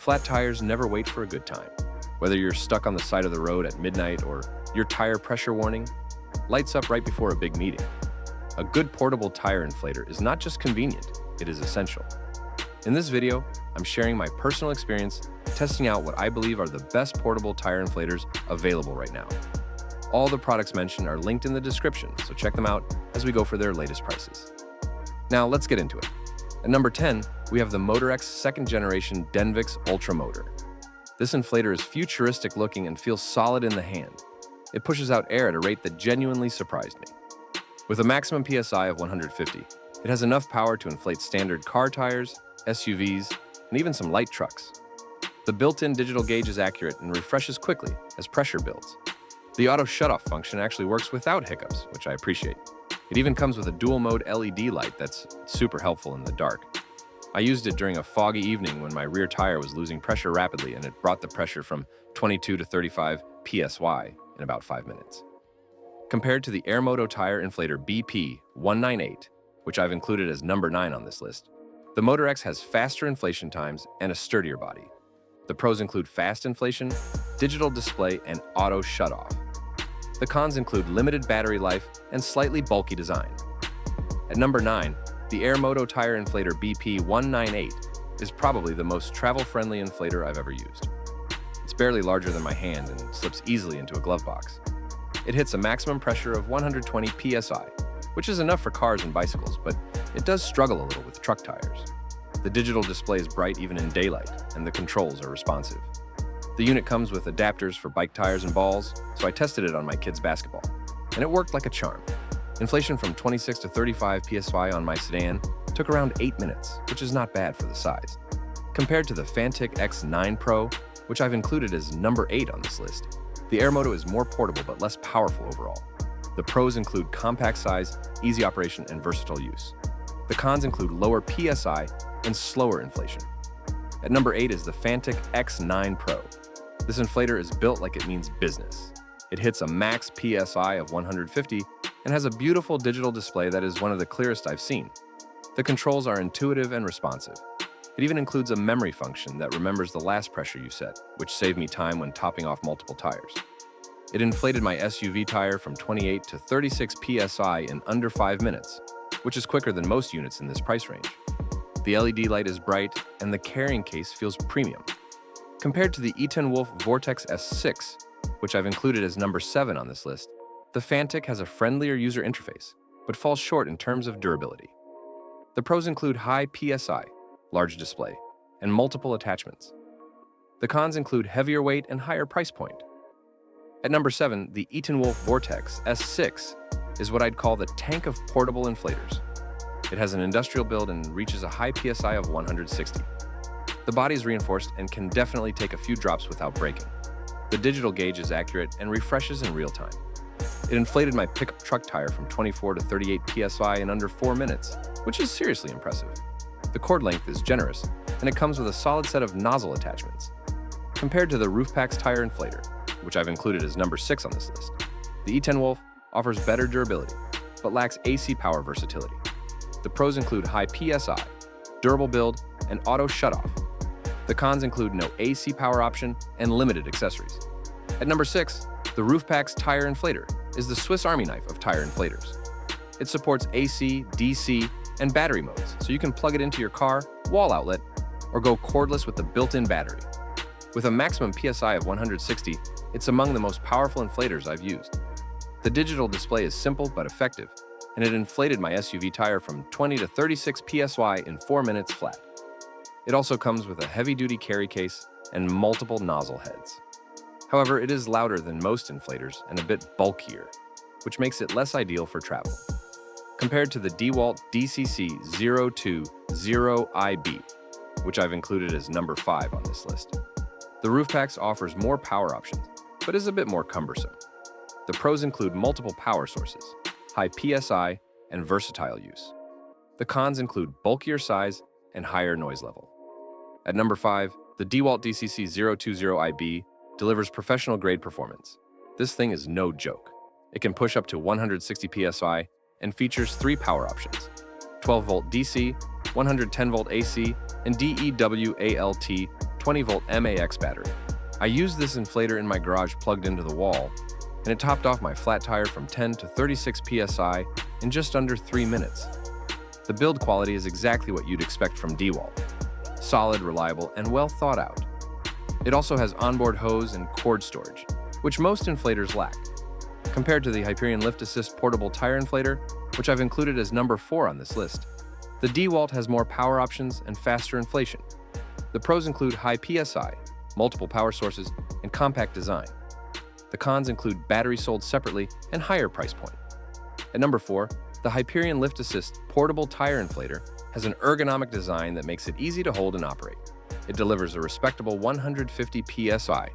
Flat tires never wait for a good time. Whether you're stuck on the side of the road at midnight or your tire pressure warning lights up right before a big meeting. A good portable tire inflator is not just convenient, it is essential. In this video, I'm sharing my personal experience testing out what I believe are the best portable tire inflators available right now. All the products mentioned are linked in the description, so check them out as we go for their latest prices. Now let's get into it. At number 10, we have the MotorX second generation DENVIX ULTRAMOTOR. This inflator is futuristic looking and feels solid in the hand. It pushes out air at a rate that genuinely surprised me. With a maximum PSI of 150, it has enough power to inflate standard car tires, SUVs, and even some light trucks. The built-in digital gauge is accurate and refreshes quickly as pressure builds. The auto shutoff function actually works without hiccups, which I appreciate. It even comes with a dual-mode LED light that's super helpful in the dark. I used it during a foggy evening when my rear tire was losing pressure rapidly, and it brought the pressure from 22 to 35 PSY in about 5 minutes. Compared to the Airmoto tire inflator BP198, which I've included as number 9 on this list, the MotorX has faster inflation times and a sturdier body. The pros include fast inflation, digital display, and auto shutoff. The cons include limited battery life and slightly bulky design. At number 9, the Airmoto tire inflator BP198 is probably the most travel-friendly inflator I've ever used. It's barely larger than my hand and slips easily into a glove box. It hits a maximum pressure of 120 PSI, which is enough for cars and bicycles, but it does struggle a little with truck tires. The digital display is bright even in daylight, and the controls are responsive. The unit comes with adapters for bike tires and balls, so I tested it on my kids' basketball, and it worked like a charm. Inflation from 26 to 35 PSI on my sedan took around 8 minutes, which is not bad for the size. Compared to the Fanttik X9 Pro, which I've included as number 8 on this list, the Airmoto is more portable but less powerful overall. The pros include compact size, easy operation, and versatile use. The cons include lower PSI and slower inflation. At number 8 is the Fanttik X9 Pro. This inflator is built like it means business. It hits a max PSI of 150 and has a beautiful digital display that is one of the clearest I've seen. The controls are intuitive and responsive. It even includes a memory function that remembers the last pressure you set, which saved me time when topping off multiple tires. It inflated my SUV tire from 28 to 36 PSI in under 5 minutes, which is quicker than most units in this price range. The LED light is bright, and the carrying case feels premium. Compared to the ETENWOLF Vortex S6, which I've included as number 7 on this list, the Fanttik has a friendlier user interface, but falls short in terms of durability. The pros include high PSI, large display, and multiple attachments. The cons include heavier weight and higher price point. At number 7, the ETENWOLF Vortex S6 is what I'd call the tank of portable inflators. It has an industrial build and reaches a high PSI of 160. The body is reinforced and can definitely take a few drops without breaking. The digital gauge is accurate and refreshes in real time. It inflated my pickup truck tire from 24 to 38 PSI in under 4 minutes, which is seriously impressive. The cord length is generous, and it comes with a solid set of nozzle attachments. Compared to the RoofPax tire inflator, which I've included as number 6 on this list, the ETENWOLF offers better durability, but lacks AC power versatility. The pros include high PSI, durable build, and auto shutoff. The cons include no AC power option and limited accessories. At number 6, the RoofPax tire inflator is the Swiss Army knife of tire inflators. It supports AC, DC, and battery modes, so you can plug it into your car, wall outlet, or go cordless with the built-in battery. With a maximum PSI of 160, it's among the most powerful inflators I've used. The digital display is simple but effective, and it inflated my SUV tire from 20 to 36 PSY in 4 minutes flat. It also comes with a heavy-duty carry case and multiple nozzle heads. However, it is louder than most inflators and a bit bulkier, which makes it less ideal for travel. Compared to the DEWALT DCC020IB, which I've included as number 5 on this list, the RoofPax offers more power options, but is a bit more cumbersome. The pros include multiple power sources, high PSI, and versatile use. The cons include bulkier size and higher noise level. At number 5, the DEWALT DCC020IB delivers professional-grade performance. This thing is no joke. It can push up to 160 PSI and features 3 power options: 12-volt DC, 110-volt AC, and DEWALT 20-volt MAX battery. I used this inflator in my garage plugged into the wall, and it topped off my flat tire from 10 to 36 psi in just under 3 minutes. The build quality is exactly what you'd expect from DEWALT. Solid, reliable, and well thought out. It also has onboard hose and cord storage, which most inflators lack. Compared to the Hyperion Lift Assist portable tire inflator, which I've included as number 4 on this list, the DEWALT has more power options and faster inflation. The pros include high PSI, multiple power sources, and compact design. The cons include battery sold separately and higher price point. At number 4, the Hyperion Lift Assist portable tire inflator has an ergonomic design that makes it easy to hold and operate. It delivers a respectable 150 psi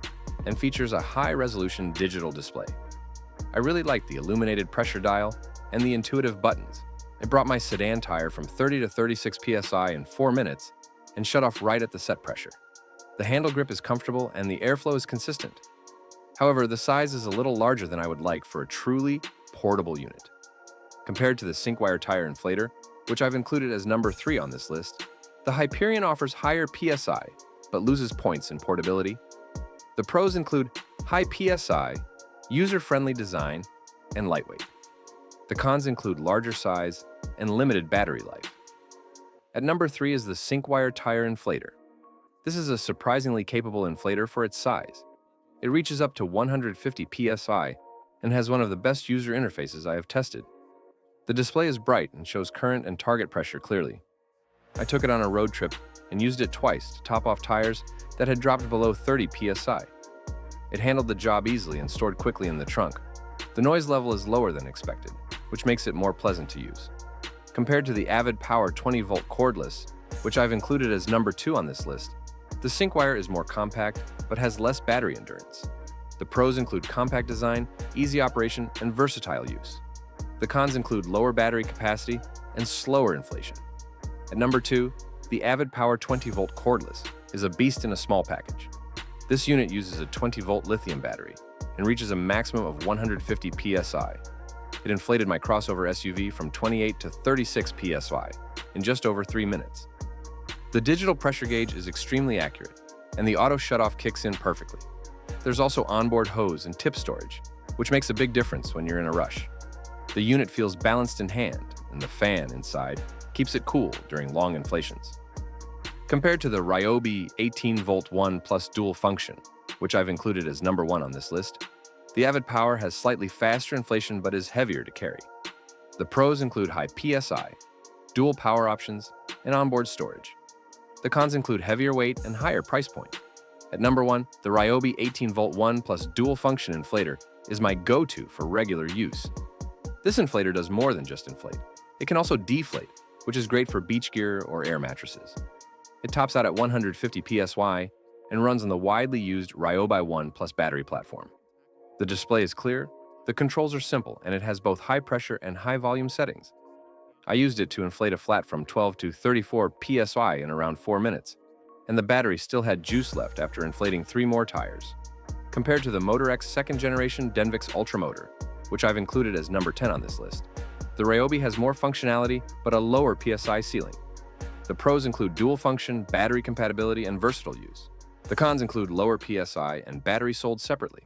and features a high-resolution digital display. I really like the illuminated pressure dial and the intuitive buttons. It brought my sedan tire from 30 to 36 psi in 4 minutes and shut off right at the set pressure. The handle grip is comfortable and the airflow is consistent. However, the size is a little larger than I would like for a truly portable unit. Compared to the Syncwire tire inflator, which I've included as number 3 on this list, the Hyperion offers higher PSI, but loses points in portability. The pros include high PSI, user-friendly design, and lightweight. The cons include larger size and limited battery life. At number 3 is the Syncwire tire inflator. This is a surprisingly capable inflator for its size. It reaches up to 150 psi and has one of the best user interfaces I have tested. The display is bright and shows current and target pressure clearly. I took it on a road trip and used it twice to top off tires that had dropped below 30 psi. It handled the job easily and stored quickly in the trunk. The noise level is lower than expected, which makes it more pleasant to use. Compared to the Avid Power 20-volt Cordless, which I've included as number 2 on this list, the Syncwire is more compact but has less battery endurance. The pros include compact design, easy operation, and versatile use. The cons include lower battery capacity and slower inflation. At number 2, the Avid Power 20-volt Cordless is a beast in a small package. This unit uses a 20-volt lithium battery and reaches a maximum of 150 psi. It inflated my crossover SUV from 28 to 36 psi in just over 3 minutes. The digital pressure gauge is extremely accurate, and the auto shutoff kicks in perfectly. There's also onboard hose and tip storage, which makes a big difference when you're in a rush. The unit feels balanced in hand, and the fan inside keeps it cool during long inflations. Compared to the Ryobi 18-volt 1 plus dual function, which I've included as number 1 on this list, the Avid Power has slightly faster inflation but is heavier to carry. The pros include high PSI, dual power options, and onboard storage. The cons include heavier weight and higher price point. At number 1, the Ryobi 18-volt 1 plus dual function inflator is my go-to for regular use. This inflator does more than just inflate. It can also deflate, which is great for beach gear or air mattresses. It tops out at 150 psi and runs on the widely used Ryobi 1 plus battery platform. The display is clear, the controls are simple, and it has both high pressure and high volume settings. I used it to inflate a flat from 12 to 34 psi in around 4 minutes, and the battery still had juice left after inflating 3 more tires. Compared to the MotorX 2nd generation DENVIX ULTRAMOTOR, which I've included as number 10 on this list, the Ryobi has more functionality but a lower PSI ceiling. The pros include dual function, battery compatibility, and versatile use. The cons include lower PSI and battery sold separately.